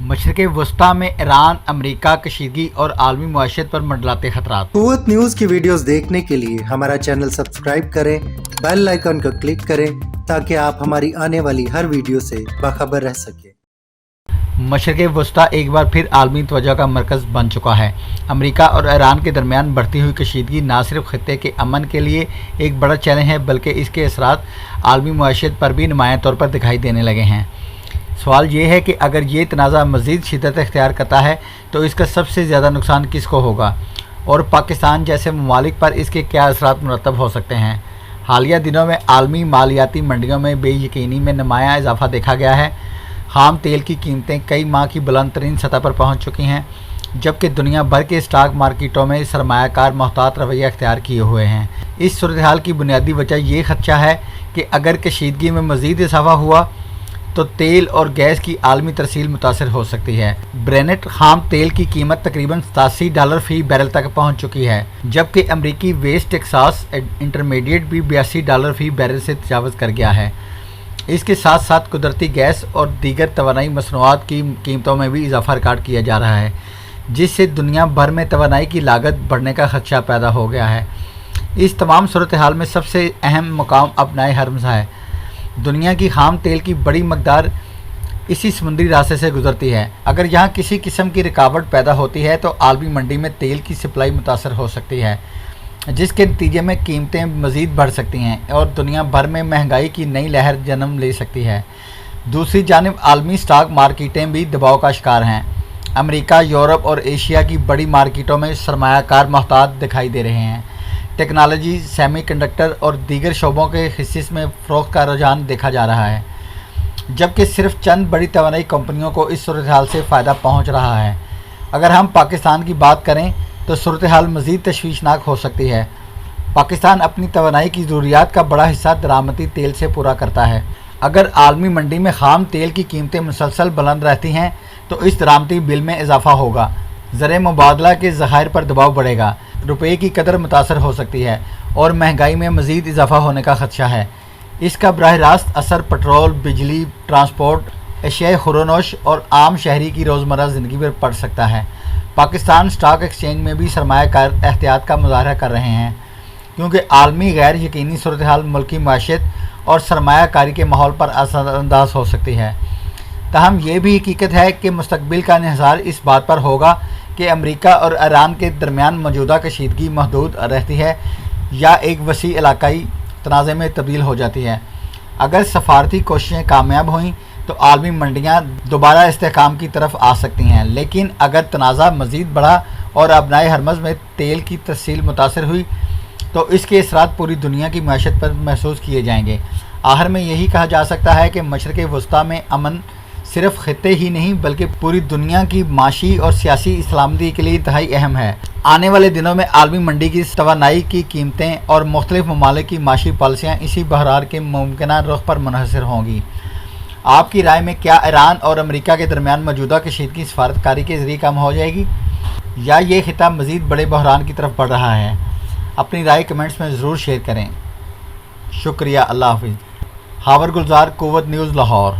मशरक़ वस्ता में Iran, America, कशीदगी और आलमी मुआशरत पर मंडलाते खतरात। कुव्वत न्यूज़ की वीडियोस देखने के लिए हमारा चैनल सब्सक्राइब करें, बेल आइकन को क्लिक करें ताकि आप हमारी आने वाली हर वीडियो से बाखबर रह सकें। मशरक़ वस्ता एक बार फिर आलमी तवज्जो का मरकज़ बन चुका है। अमेरिका और ईरान के दरमियान बढ़ती हुई कशीदगी न सिर्फ खित्ते के अमन के लिए एक बड़ा चैलेंज है, बल्कि इसके असरात आलमी मुआशरत पर भी नुमायां तौर पर दिखाई देने लगे हैं। सवाल ये है कि अगर ये तनाज़ा मज़ीद शिद्दत इख्तियार करता है तो इसका सबसे ज़्यादा नुकसान किसको होगा और पाकिस्तान जैसे ममालिक पर इसके क्या असरात मुरतब हो सकते हैं। हालिया दिनों में आलमी मालियाती मंडियों में बेयकीनी में नुमायां इजाफा देखा गया है। खाम तेल की कीमतें कई माह की बुलंद तरीन सतह पर पहुँच चुकी हैं, जबकि दुनिया भर के स्टॉक मार्केटों में सरमायाकार मोहतात रवैया अख्तियार किए हुए हैं। इस सूरत हाल की बुनियादी वजह ये खदशा है कि अगर कशीदगी में मज़ीद इजाफा हुआ तो तेल और गैस की आलमी तरसील मुतासर हो सकती है। ब्रेनेट खाम तेल की कीमत तकरीबन $87 फी बैरल तक पहुंच चुकी है, जबकि अमरीकी वेस्ट टेक्सास इंटरमीडिएट भी $82 फी बैरल से तजावज़ कर गया है। इसके साथ साथ कुदरती गैस और दीगर तवानाई मसनूआत की कीमतों में भी इजाफा रिकॉर्ड किया जा रहा है, जिससे दुनिया भर में तवानाई की लागत बढ़ने का खदशा पैदा हो गया है। इस तमाम सूरत हाल में सबसे अहम मुकाम अपनाए हरमज़ है। दुनिया की खाम तेल की बड़ी मकदार इसी समुद्री रास्ते से गुजरती है। अगर यहाँ किसी किस्म की रुकावट पैदा होती है तो आलमी मंडी में तेल की सप्लाई मुतासर हो सकती है, जिसके नतीजे में कीमतें मज़ीद बढ़ सकती हैं और दुनिया भर में महंगाई की नई लहर जन्म ले सकती है। दूसरी जानिब आलमी स्टॉक मार्केटें भी दबाव का शिकार हैं। अमेरिका, यूरोप और एशिया की बड़ी मार्केटों में सरमायाकार मोहतात दिखाई दे रहे हैं। टेक्नोलॉजी, सेमीकंडक्टर और दीगर शोबों के हिस्से में फ़रोख्त का रुझान देखा जा रहा है, जबकि सिर्फ चंद बड़ी तवानाई कंपनियों को इस सूरत हाल से फ़ायदा पहुंच रहा है। अगर हम पाकिस्तान की बात करें तो सूरत हाल मज़ीद तशवीशनाक हो सकती है। पाकिस्तान अपनी तवानाई की ज़रूरियात का बड़ा हिस्सा दरामदी तेल से पूरा करता है। अगर आलमी मंडी में खाम तेल की कीमतें मुसलसल बुलंद रहती हैं तो इस दरामदी बिल में इजाफा होगा, ज़र मुबादला के ज़खायर पर दबाव बढ़ेगा, रुपये की कदर मुतासर हो सकती है और महंगाई में मज़ीद इजाफा होने का खदशा है। इसका बराह रास्त असर पेट्रोल, बिजली, ट्रांसपोर्ट, अशियाए खुरोनोश और आम शहरी की रोज़मर्रा ज़िंदगी पर पड़ सकता है। पाकिस्तान स्टॉक एक्सचेंज में भी सरमायाकार एहतियात का मुजाहरा कर रहे हैं, क्योंकि आलमी गैर यकीनी सूरत हाल मुल्की माशियत और सरमायाकारी के माहौल पर असरअंदाज हो सकती है। ताहम ये भी हकीकत है कि मुस्तकबिल का इन्हिसार इस बात पर होगा कि अमेरिका और ईरान के दरमियान मौजूदा कशीदगी महदूद रहती है या एक वसी इलाकाई तनाज़े में तब्दील हो जाती है। अगर सफारती कोशिशें कामयाब हुईं तो आलमी मंडियाँ दोबारा इस्तेहकाम की तरफ आ सकती हैं, लेकिन अगर तनाज़ा मज़ीद बढ़ा और अपनाए हरमज़ में तेल की तरसील मुतासर हुई तो इसके असरात पूरी दुनिया की मईशत पर महसूस किए जाएंगे। आखिर में यही कहा जा सकता है कि मशरक़ वस्ता में अमन सिर्फ खित्ते ही नहीं बल्कि पूरी दुनिया की माशी और सियासी सलामती के लिए इंतहाई अहम है। आने वाले दिनों में आलमी मंडी की तवानाई की कीमतें और मुख्तलिफ ममालिक की माशी पॉलिसियाँ इसी बहरार के मुमकिना रुख पर मुनहसर होंगी। आपकी राय में क्या ईरान और अमेरिका के दरमियान मौजूदा कशीदगी सफारतकारी के ज़रिए कम हो जाएगी या ये खिता मज़ीद बड़े बहरान की तरफ बढ़ रहा है? अपनी राय कमेंट्स में ज़रूर शेयर करें। शुक्रिया। अल्लाह हाफ़िज़। हावर गुलजार, कुव्वत न्यूज़, लाहौर।